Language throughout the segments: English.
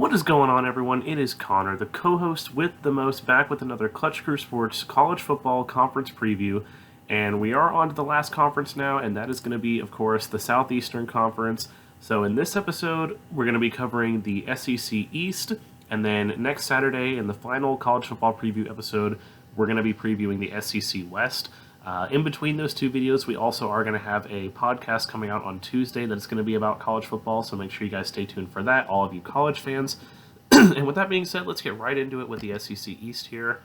What is going on, everyone? It is Connor, the co-host with the most, back with another Clutch Crew Sports college football conference preview. And we are on to the last conference now, and that is going to be, of course, the Southeastern Conference. So in this episode, we're going to be covering the SEC East, and then next Saturday, in the final college football preview episode, we're going to be previewing the SEC West. In between those two videos, we also are going to have a podcast coming out on Tuesday that's going to be about college football, so make sure you guys stay tuned for that, all of you college fans. And with that being said, let's get right into it with the SEC East here.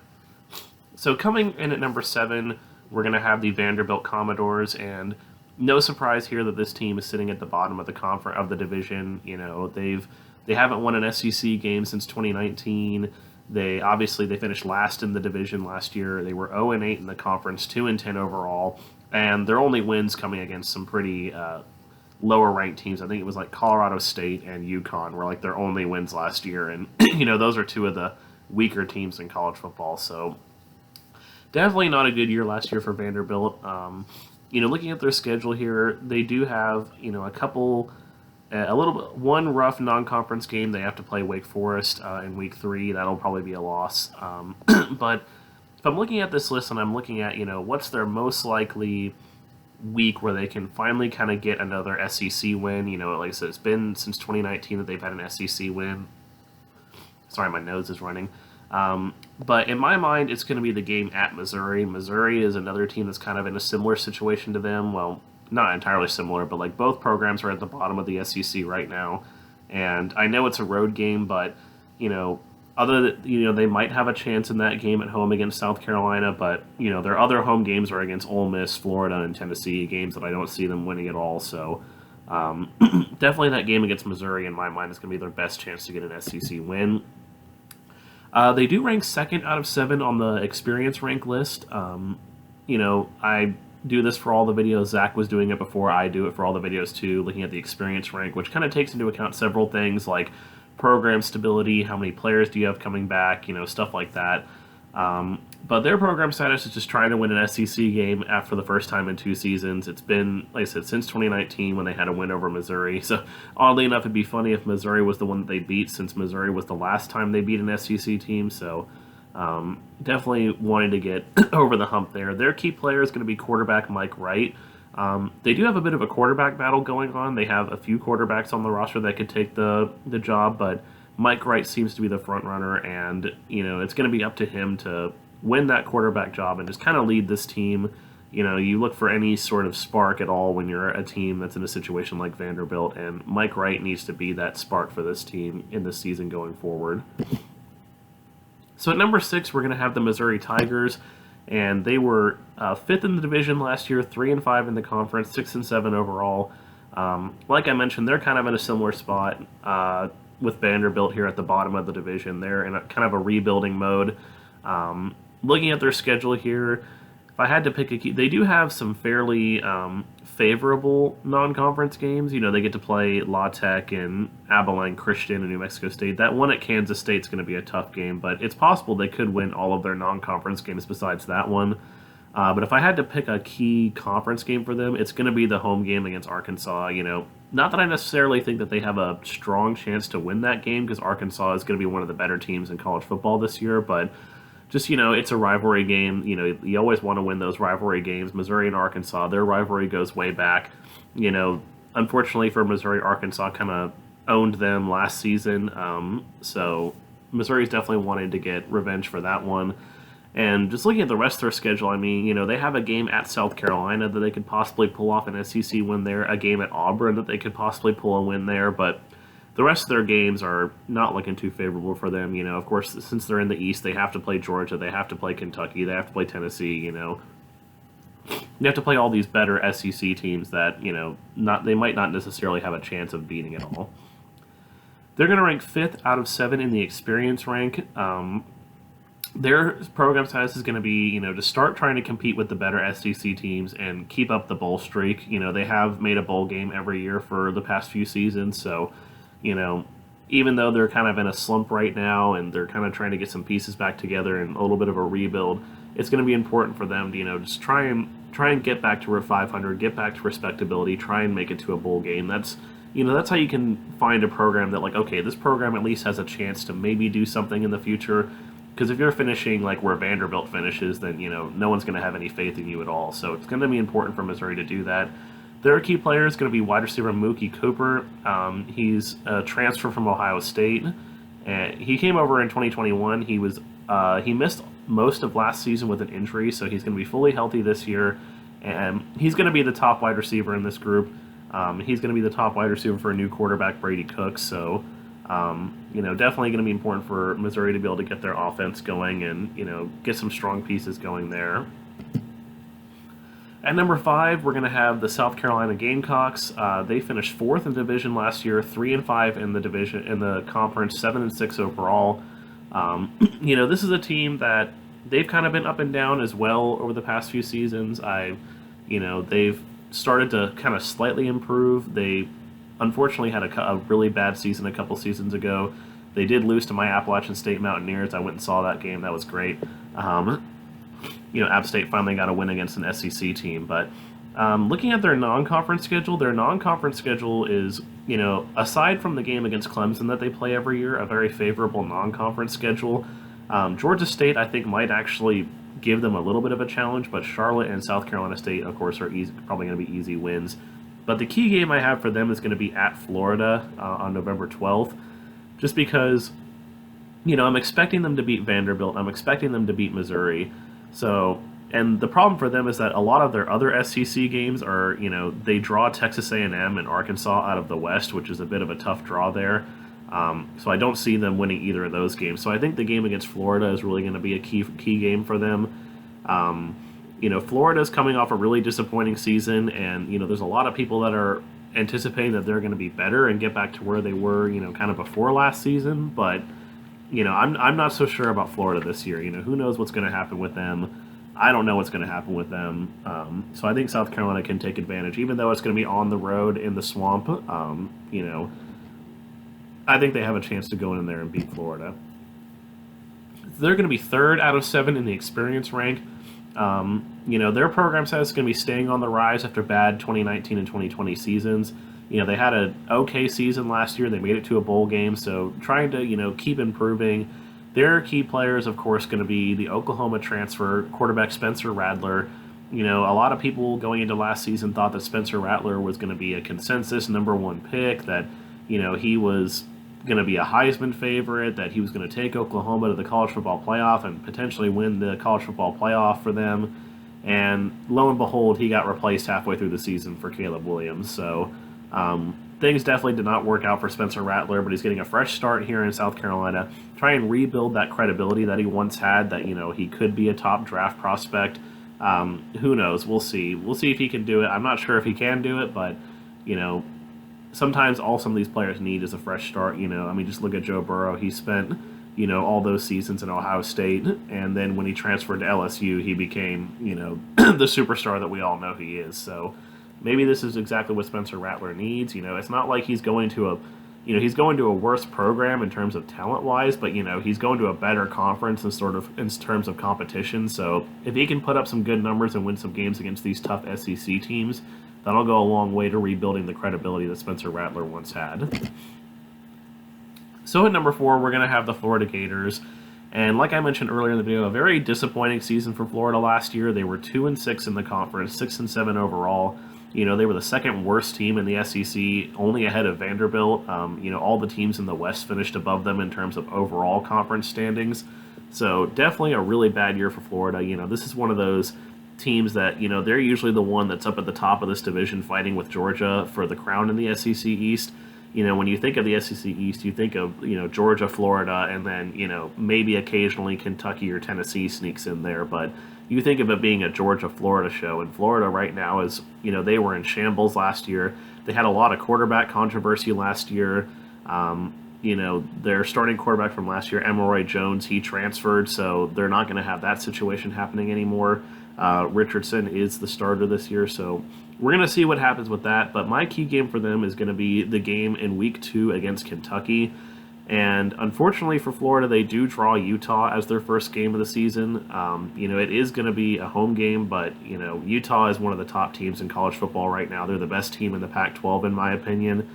So coming in at number 7, we're going to have the Vanderbilt Commodores, and no surprise here that this team is sitting at the bottom of the division. You know, they haven't won an SEC game since 2019. They finished last in the division last year. They were 0-8 in the conference, 2-10 overall, and their only wins coming against some pretty lower ranked teams. I think it was like Colorado State and UConn were like their only wins last year, and you know, those are two of the weaker teams in college football. So definitely not a good year last year for Vanderbilt. Looking at their schedule here, they do have one rough non-conference game. They have to play Wake Forest in week 3. That'll probably be a loss. But if I'm looking at this list and I'm looking at, what's their most likely week where they can finally kind of get another SEC win, like I said, it's been since 2019 that they've had an SEC win. Sorry, my nose is running. But in my mind, it's going to be the game at Missouri. Missouri is another team that's kind of in a similar situation to them. Well, not entirely similar, but like both programs are at the bottom of the SEC right now. And I know it's a road game, but they might have a chance in that game at home against South Carolina, but their other home games are against Ole Miss, Florida, and Tennessee, games that I don't see them winning at all. So definitely that game against Missouri, in my mind, is going to be their best chance to get an SEC win. They do rank 2nd out of 7 on the experience rank list. I do this for all the videos. Zach was doing it before. I do it for all the videos too, looking at the experience rank, which kind of takes into account several things like program stability, how many players do you have coming back, stuff like that. But their program status is just trying to win an SEC game after the first time in 2 seasons. It's been, like I said, since 2019 when they had a win over Missouri. So oddly enough, it'd be funny if Missouri was the one that they beat, since Missouri was the last time they beat an SEC team. So definitely wanting to get over the hump there. Their key player is going to be quarterback Mike Wright. They do have a bit of a quarterback battle going on. They have a few quarterbacks on the roster that could take the job, but Mike Wright seems to be the front runner, and it's going to be up to him to win that quarterback job and just kind of lead this team. You look for any sort of spark at all when you're a team that's in a situation like Vanderbilt, and Mike Wright needs to be that spark for this team in this season going forward. So at number 6, we're going to have the Missouri Tigers, and they were 5th in the division last year, 3-5 in the conference, 6-7 overall. Like I mentioned, they're kind of in a similar spot with Vanderbilt here at the bottom of the division. They're in a kind of a rebuilding mode. Looking at their schedule here, if I had to pick a key, they do have some fairly favorable non-conference games. They get to play La Tech and Abilene Christian and New Mexico State. That one at Kansas State is going to be a tough game, but it's possible they could win all of their non-conference games besides that one. But if I had to pick a key conference game for them, it's going to be the home game against Arkansas. Not that I necessarily think that they have a strong chance to win that game, because Arkansas is going to be one of the better teams in college football this year, but just, it's a rivalry game. You always want to win those rivalry games. Missouri and Arkansas, their rivalry goes way back. Unfortunately for Missouri, Arkansas kind of owned them last season. So Missouri's definitely wanting to get revenge for that one. And just looking at the rest of their schedule, they have a game at South Carolina that they could possibly pull off an SEC win there, a game at Auburn that they could possibly pull a win there, but the rest of their games are not looking too favorable for them. Of course, since they're in the East, they have to play Georgia, they have to play Kentucky, they have to play Tennessee, They have to play all these better SEC teams that, they might not necessarily have a chance of beating at all. They're going to rank 5th out of 7 in the experience rank. Their program status is going to be, to start trying to compete with the better SEC teams and keep up the bowl streak. They have made a bowl game every year for the past few seasons, so even though they're kind of in a slump right now and they're kind of trying to get some pieces back together and a little bit of a rebuild, it's going to be important for them to, just try and get back to 500, get back to respectability, try and make it to a bowl game. That's that's how you can find a program that, like, okay, this program at least has a chance to maybe do something in the future. Because if you're finishing like where Vanderbilt finishes, then no one's going to have any faith in you at all. So it's going to be important for Missouri to do that. Their key player is going to be wide receiver Mookie Cooper. He's a transfer from Ohio State, and he came over in 2021. He missed most of last season with an injury, so he's going to be fully healthy this year, and he's going to be the top wide receiver in this group. He's going to be the top wide receiver for a new quarterback, Brady Cook. So, definitely going to be important for Missouri to be able to get their offense going and, get some strong pieces going there. At number 5, we're going to have the South Carolina Gamecocks. They finished 4th in division last year, 3-5 in the division in the conference, 7-6 overall. This is a team that they've kind of been up and down as well over the past few seasons. They've started to kind of slightly improve. They unfortunately had a really bad season a couple seasons ago. They did lose to my Appalachian State Mountaineers. I went and saw that game. That was great. App State finally got a win against an SEC team. But looking at their non-conference schedule is, aside from the game against Clemson that they play every year, a very favorable non-conference schedule. Georgia State, I think, might actually give them a little bit of a challenge, but Charlotte and South Carolina State, of course, are probably going to be easy wins. But the key game I have for them is going to be at Florida on November 12th, just because, I'm expecting them to beat Vanderbilt. I'm expecting them to beat Missouri. So, and the problem for them is that a lot of their other SEC games are, they draw Texas A&M and Arkansas out of the West, which is a bit of a tough draw there. So I don't see them winning either of those games. So I think the game against Florida is really going to be a key game for them. Florida's coming off a really disappointing season, and, there's a lot of people that are anticipating that they're going to be better and get back to where they were, kind of before last season. But, I'm not so sure about Florida this year. Who knows what's going to happen with them. I don't know what's going to happen with them. So I think South Carolina can take advantage, even though it's going to be on the road in the swamp. I think they have a chance to go in there and beat Florida. They're going to be 3rd out of 7 in the experience rank. Their program says it's going to be staying on the rise after bad 2019 and 2020 seasons. They had an okay season last year. They made it to a bowl game, so trying to, keep improving. Their key players, of course, going to be the Oklahoma transfer quarterback Spencer Rattler. A lot of people going into last season thought that Spencer Rattler was going to be a consensus number 1 pick, that, he was going to be a Heisman favorite, that he was going to take Oklahoma to the college football playoff and potentially win the college football playoff for them. And lo and behold, he got replaced halfway through the season for Caleb Williams. So things definitely did not work out for Spencer Rattler, but he's getting a fresh start here in South Carolina. Try and rebuild that credibility that he once had, that, he could be a top draft prospect. Who knows? We'll see. We'll see if he can do it. I'm not sure if he can do it, but, sometimes all some of these players need is a fresh start. Just look at Joe Burrow. He spent, all those seasons in Ohio State, and then when he transferred to LSU, he became, the superstar that we all know he is. So maybe this is exactly what Spencer Rattler needs. It's not like he's going to a worse program in terms of talent-wise, but, he's going to a better conference in terms of competition. So if he can put up some good numbers and win some games against these tough SEC teams, that'll go a long way to rebuilding the credibility that Spencer Rattler once had. So at number 4, we're going to have the Florida Gators. And like I mentioned earlier in the video, a very disappointing season for Florida last year. They were 2-6 in the conference, 6-7 overall. They were the second worst team in the SEC, only ahead of Vanderbilt. All the teams in the West finished above them in terms of overall conference standings. So definitely a really bad year for Florida. This is one of those teams that, they're usually the one that's up at the top of this division fighting with Georgia for the crown in the SEC East. When you think of the SEC East, you think of, Georgia, Florida, and then, maybe occasionally Kentucky or Tennessee sneaks in there. But you think of it being a Georgia-Florida show. And Florida right now is, they were in shambles last year. They had a lot of quarterback controversy last year. Their starting quarterback from last year, Emory Jones, he transferred, so they're not going to have that situation happening anymore. Richardson is the starter this year, so we're going to see what happens with that. But my key game for them is going to be the game in Week 2 against Kentucky. And unfortunately for Florida, they do draw Utah as their first game of the season. It is going to be a home game, but, Utah is one of the top teams in college football right now. They're the best team in the Pac-12, in my opinion.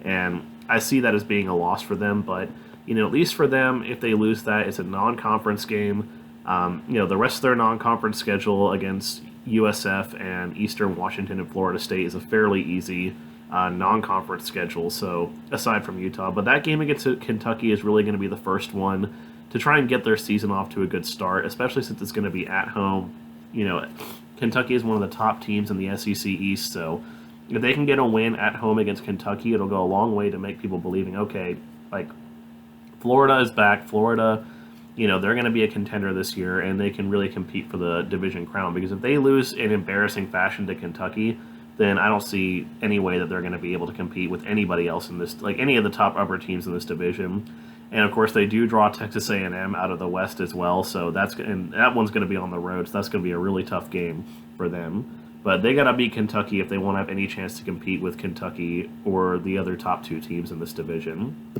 and I see that as being a loss for them. But at least for them, if they lose that, it's a non-conference game. The rest of their non-conference schedule against USF and Eastern Washington and Florida State is a fairly easy non-conference schedule. So aside from Utah, but that game against Kentucky is really going to be the first one to try and get their season off to a good start, especially since it's going to be at home. Kentucky is one of the top teams in the SEC East, so if they can get a win at home against Kentucky, it'll go a long way to make people believing, okay, like Florida is back. Florida, they're going to be a contender this year, and they can really compete for the division crown. Because if they lose in embarrassing fashion to Kentucky, then I don't see any way that they're going to be able to compete with anybody else in this, like any of the top upper teams in this division. And of course, they do draw Texas A&M out of the West as well, so that one's going to be on the road. So that's going to be a really tough game for them. But they got to beat Kentucky if they want to have any chance to compete with Kentucky or the other top two teams in this division.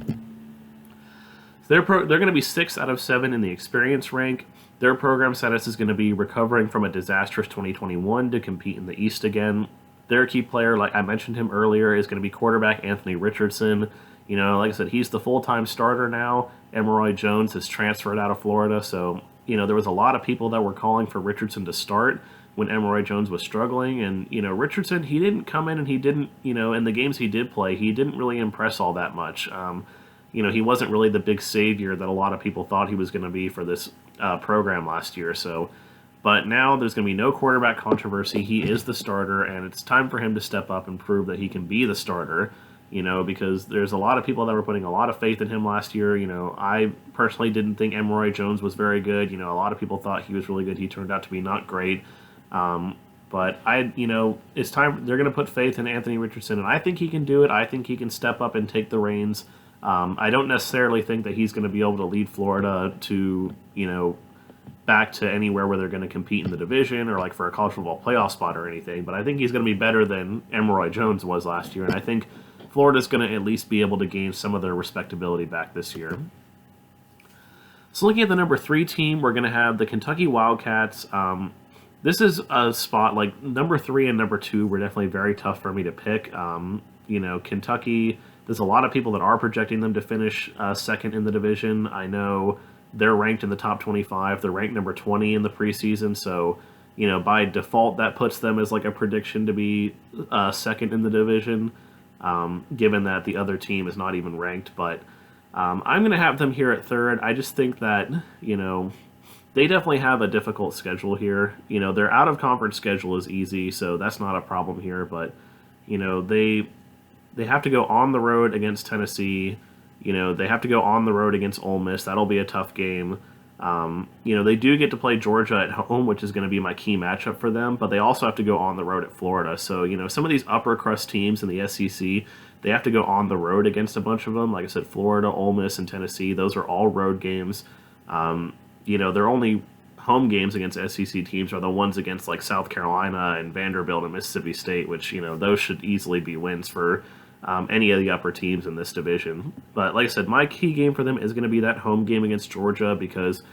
They're going to be 6 out of 7 in the experience rank. Their program status is going to be recovering from a disastrous 2021 to compete in the East again. Their key player, like I mentioned him earlier, is going to be quarterback Anthony Richardson. Like I said, he's the full-time starter now. Emory Jones has transferred out of Florida, so there was a lot of people that were calling for Richardson to start when Emory Jones was struggling. And Richardson, he didn't come in, and he didn't, in the games he did play, he didn't really impress all that much. He wasn't really the big savior that a lot of people thought he was going to be for this program last year. So, but now there's going to be no quarterback controversy. He is the starter, and it's time for him to step up and prove that he can be the starter. Because there's a lot of people that were putting a lot of faith in him last year. I personally didn't think Emory Jones was very good. A lot of people thought he was really good. He turned out to be not great. But it's time. They're going to put faith in Anthony Richardson, and I think he can do it. I think he can step up and take the reins. I don't necessarily think that he's going to be able to lead Florida to, back to anywhere where they're going to compete in the division or like for a college football playoff spot or anything. But I think he's going to be better than Emory Jones was last year, and I think Florida's going to at least be able to gain some of their respectability back this year. So looking at the number 3 team, we're going to have the Kentucky Wildcats. This is a spot, like number 3 and number 2 were definitely very tough for me to pick. Kentucky, there's a lot of people that are projecting them to finish second in the division. I know they're ranked in the top 25. They're ranked number 20 in the preseason, so by default that puts them as like a prediction to be second in the division. Given that the other team is not even ranked. But I'm going to have them here at third. I just think that, they definitely have a difficult schedule here. Their out-of-conference schedule is easy, so that's not a problem here. But, they have to go on the road against Tennessee. They have to go on the road against Ole Miss. That'll be a tough game. They do get to play Georgia at home, which is going to be my key matchup for them, but they also have to go on the road at Florida. So, some of these upper crust teams in the SEC, they have to go on the road against a bunch of them. Like I said, Florida, Ole Miss, and Tennessee, those are all road games. Their only home games against SEC teams are the ones against like South Carolina and Vanderbilt and Mississippi State, which, those should easily be wins for any of the upper teams in this division. But like I said, my key game for them is going to be that home game against Georgia because,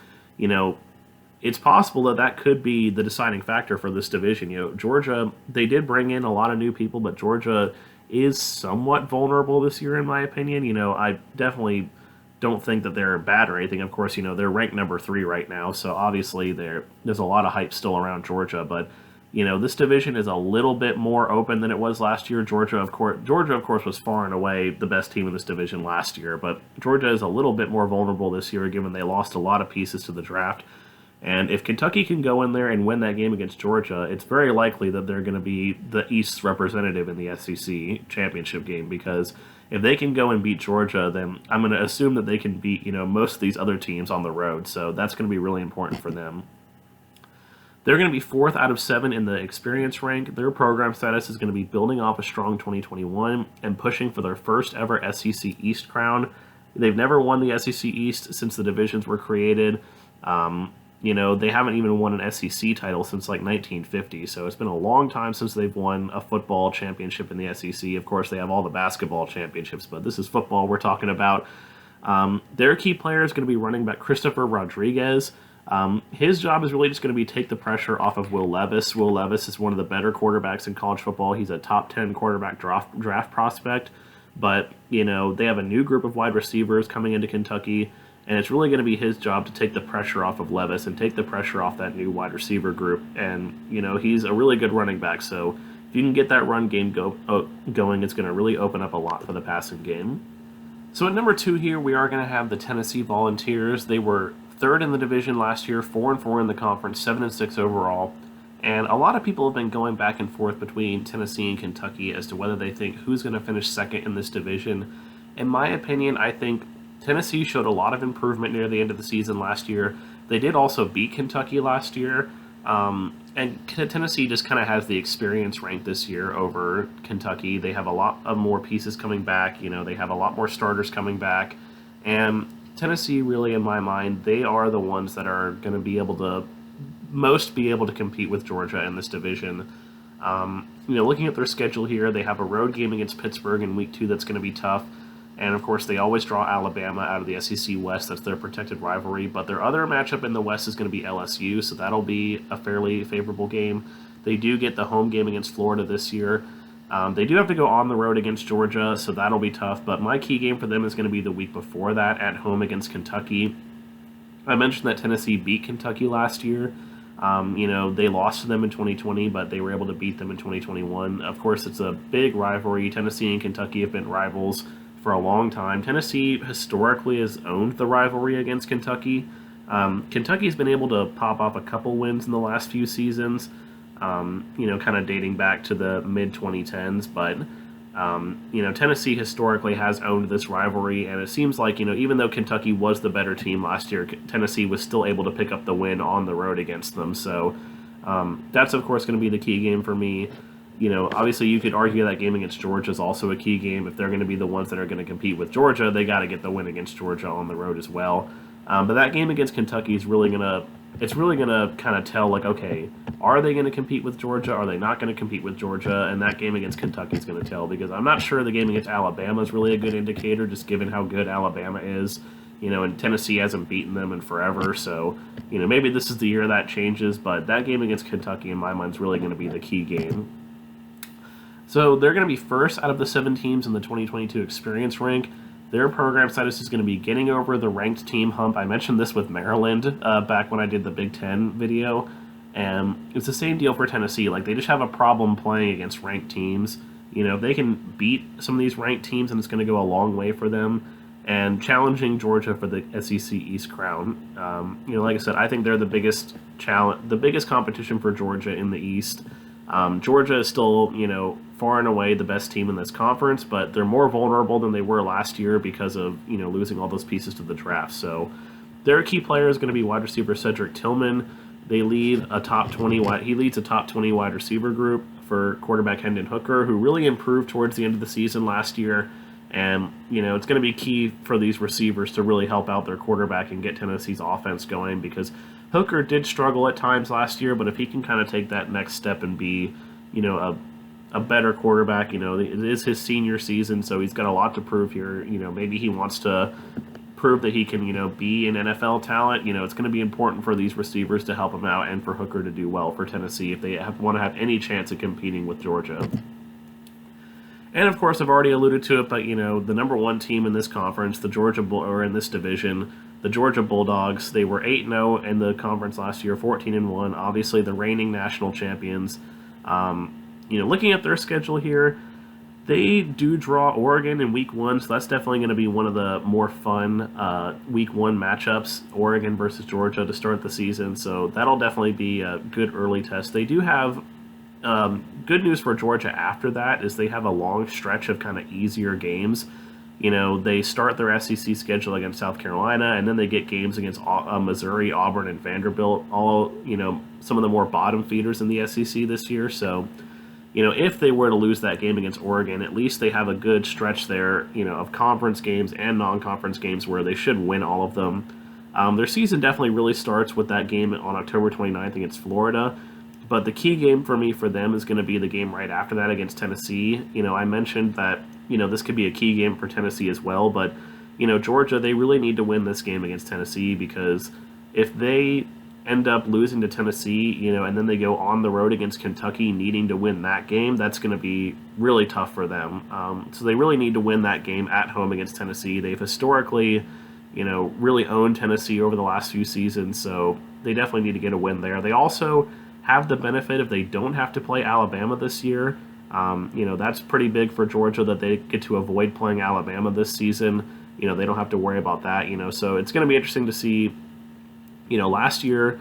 it's possible that could be the deciding factor for this division. Georgia, they did bring in a lot of new people, but Georgia is somewhat vulnerable this year, in my opinion. I definitely don't think that they're bad or anything. Of course, they're ranked number 3 right now, so obviously there's a lot of hype still around Georgia, but this division is a little bit more open than it was last year. Georgia, of course, was far and away the best team in this division last year, but Georgia is a little bit more vulnerable this year given they lost a lot of pieces to the draft. And if Kentucky can go in there and win that game against Georgia, it's very likely that they're going to be the East's representative in the SEC championship game, because if they can go and beat Georgia, then I'm going to assume that they can beat, most of these other teams on the road. So that's going to be really important for them. They're going to be 4th out of 7 in the experience rank. Their program status is going to be building off a strong 2021 and pushing for their first ever SEC East crown. They've never won the SEC East since the divisions were created. They haven't even won an SEC title since like 1950, so it's been a long time since they've won a football championship in the SEC. Of course, they have all the basketball championships, but this is football we're talking about. Their key player is going to be running back Christopher Rodriguez. His job is really just going to be take the pressure off of Will Levis. Will Levis is one of the better quarterbacks in college football. He's a top 10 quarterback draft prospect. But, they have a new group of wide receivers coming into Kentucky, and it's really going to be his job to take the pressure off of Levis and take the pressure off that new wide receiver group. And, he's a really good running back, so if you can get that run game going, it's going to really open up a lot for the passing game. So at number 2 here, we are going to have the Tennessee Volunteers. They were 3rd in the division last year, 4-4 in the conference, 7-6 overall. And a lot of people have been going back and forth between Tennessee and Kentucky as to whether they think who's going to finish second in this division. In my opinion, I think Tennessee showed a lot of improvement near the end of the season last year. They did also beat Kentucky last year. And Tennessee just kind of has the experience rank this year over Kentucky. They have a lot of more pieces coming back. They have a lot more starters coming back. And Tennessee, really, in my mind, they are the ones that are going to be able to compete with Georgia in this division. Looking at their schedule here, they have a road game against Pittsburgh in week 2 that's going to be tough. And, of course, they always draw Alabama out of the SEC West. That's their protected rivalry. But their other matchup in the West is going to be LSU, so that'll be a fairly favorable game. They do get the home game against Florida this year. They do have to go on the road against Georgia, so that'll be tough. But my key game for them is going to be the week before that at home against Kentucky. I mentioned that Tennessee beat Kentucky last year. They lost to them in 2020, but they were able to beat them in 2021. Of course, it's a big rivalry. Tennessee and Kentucky have been rivals for a long time. Tennessee historically has owned the rivalry against Kentucky. Kentucky's been able to pop off a couple wins in the last few seasons, kind of dating back to the mid-2010s, but Tennessee historically has owned this rivalry, and it seems like, even though Kentucky was the better team last year, Tennessee was still able to pick up the win on the road against them. So that's, of course, going to be the key game for me. Obviously you could argue that game against Georgia is also a key game. If they're going to be the ones that are going to compete with Georgia, they got to get the win against Georgia on the road as well. But that game against Kentucky is really going to kind of tell, like, okay, are they going to compete with Georgia? Are they not going to compete with Georgia? And that game against Kentucky is going to tell, because I'm not sure the game against Alabama is really a good indicator, just given how good Alabama is. And Tennessee hasn't beaten them in forever, so, maybe this is the year that changes, but that game against Kentucky, in my mind, is really going to be the key game. So they're going to be first out of the 7 teams in the 2022 experience rank. Their program status is going to be getting over the ranked team hump. I mentioned this with Maryland back when I did the Big Ten video, and it's the same deal for Tennessee. Like, they just have a problem playing against ranked teams. If they can beat some of these ranked teams, and it's going to go a long way for them, and challenging Georgia for the SEC East crown. Like I said, I think they're the biggest competition for Georgia in the East. Georgia is still, far and away the best team in this conference, but they're more vulnerable than they were last year because of, losing all those pieces to the draft. So their key player is going to be wide receiver Cedric Tillman. He leads a top 20 wide receiver group for quarterback Hendon Hooker, who really improved towards the end of the season last year. And, it's going to be key for these receivers to really help out their quarterback and get Tennessee's offense going, because Hooker did struggle at times last year, but if he can kind of take that next step and be, a better quarterback, it is his senior season, so he's got a lot to prove here. Maybe he wants to prove that he can, be an NFL talent. It's going to be important for these receivers to help him out and for Hooker to do well for Tennessee if they want to have any chance of competing with Georgia. And, of course, I've already alluded to it, but, the number 1 team in this conference, in this division, the Georgia Bulldogs, they were 8-0 in the conference last year, 14-1, obviously the reigning national champions. Looking at their schedule here, they do draw Oregon in week 1, so that's definitely going to be one of the more fun week 1 matchups, Oregon versus Georgia to start the season, so that'll definitely be a good early test. They do have good news for Georgia after that is they have a long stretch of kind of easier games. They start their SEC schedule against South Carolina, and then they get games against Missouri, Auburn, and Vanderbilt, all, some of the more bottom feeders in the SEC this year. So, if they were to lose that game against Oregon, at least they have a good stretch there, of conference games and non-conference games where they should win all of them. Their season definitely really starts with that game on October 29th against Florida. But the key game for me for them is going to be the game right after that against Tennessee. I mentioned that, this could be a key game for Tennessee as well. But, Georgia, they really need to win this game against Tennessee, because if they end up losing to Tennessee, and then they go on the road against Kentucky needing to win that game, that's going to be really tough for them. So they really need to win that game at home against Tennessee. They've historically, really owned Tennessee over the last few seasons, so they definitely need to get a win there. They also have the benefit if they don't have to play Alabama this year. That's pretty big for Georgia that they get to avoid playing Alabama this season. They don't have to worry about that, so it's going to be interesting to see. Last year,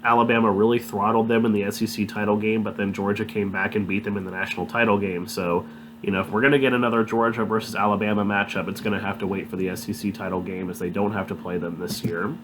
Alabama really throttled them in the SEC title game, but then Georgia came back and beat them in the national title game. So, if we're going to get another Georgia versus Alabama matchup, it's going to have to wait for the SEC title game as they don't have to play them this year.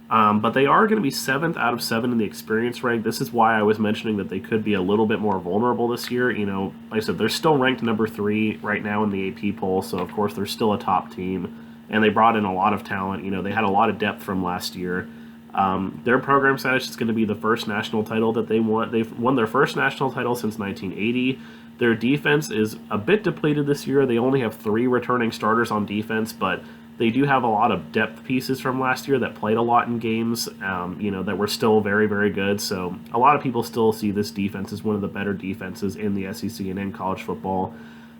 But they are going to be 7th out of 7 in the experience rank. This is why I was mentioning that they could be a little bit more vulnerable this year. Like I said, they're still ranked number 3 right now in the AP poll, so of course they're still a top team. And they brought in a lot of talent. They had a lot of depth from last year. Their program status is going to be the first national title that they won. They've won their first national title since 1980. Their defense is a bit depleted this year. They only have 3 returning starters on defense, but they do have a lot of depth pieces from last year that played a lot in games, that were still very, very good. So a lot of people still see this defense as one of the better defenses in the SEC and in college football.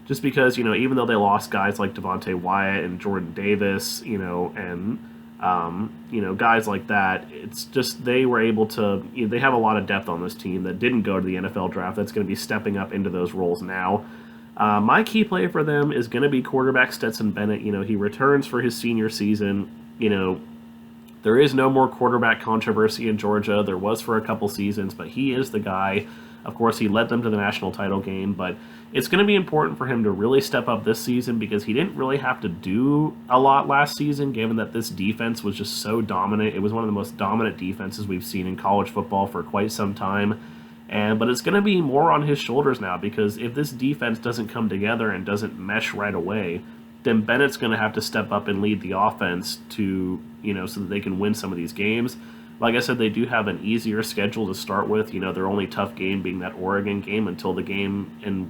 Just because, even though they lost guys like Devontae Wyatt and Jordan Davis, and, guys like that, it's just they were able to, they have a lot of depth on this team that didn't go to the NFL draft that's going to be stepping up into those roles now. My key play for them is going to be quarterback Stetson Bennett. He returns for his senior season. There is no more quarterback controversy in Georgia. There was for a couple seasons, but he is the guy. Of course, he led them to the national title game, but it's going to be important for him to really step up this season because he didn't really have to do a lot last season, given that this defense was just so dominant. It was one of the most dominant defenses we've seen in college football for quite some time. But it's going to be more on his shoulders now because if this defense doesn't come together and doesn't mesh right away, then Bennett's going to have to step up and lead the offense to, so that they can win some of these games. Like I said, they do have an easier schedule to start with. Their only tough game being that Oregon game until the game in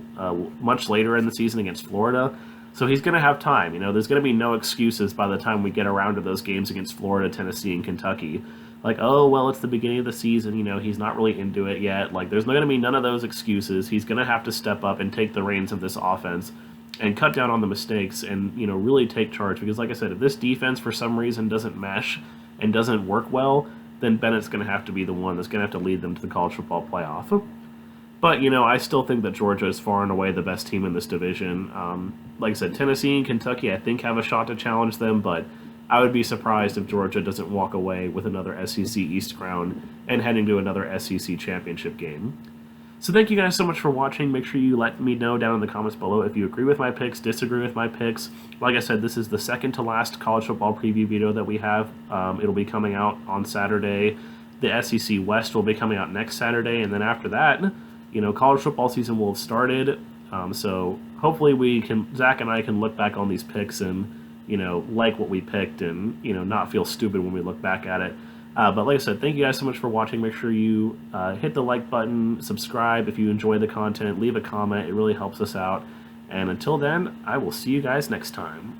much later in the season against Florida. So he's going to have time. There's going to be no excuses by the time we get around to those games against Florida, Tennessee, and Kentucky. Like, oh, well, it's the beginning of the season. He's not really into it yet. Like, there's going to be none of those excuses. He's going to have to step up and take the reins of this offense and cut down on the mistakes and, really take charge. Because, like I said, if this defense for some reason doesn't mesh and doesn't work well, then Bennett's going to have to be the one that's going to have to lead them to the college football playoff. But, I still think that Georgia is far and away the best team in this division. Like I said, Tennessee and Kentucky, I think, have a shot to challenge them, but I would be surprised if Georgia doesn't walk away with another SEC East crown and heading to another SEC championship game. So thank you guys so much for watching. Make sure you let me know down in the comments below if you agree with my picks, disagree with my picks. Like I said, this is the second to last college football preview video that we have. It'll be coming out on Saturday. The SEC West will be coming out next Saturday, and then after that, college football season will have started. So hopefully Zach and I can look back on these picks and like what we picked and, not feel stupid when we look back at it. But like I said, thank you guys so much for watching. Make sure you hit the like button, subscribe if you enjoy the content, leave a comment. It really helps us out. And until then, I will see you guys next time.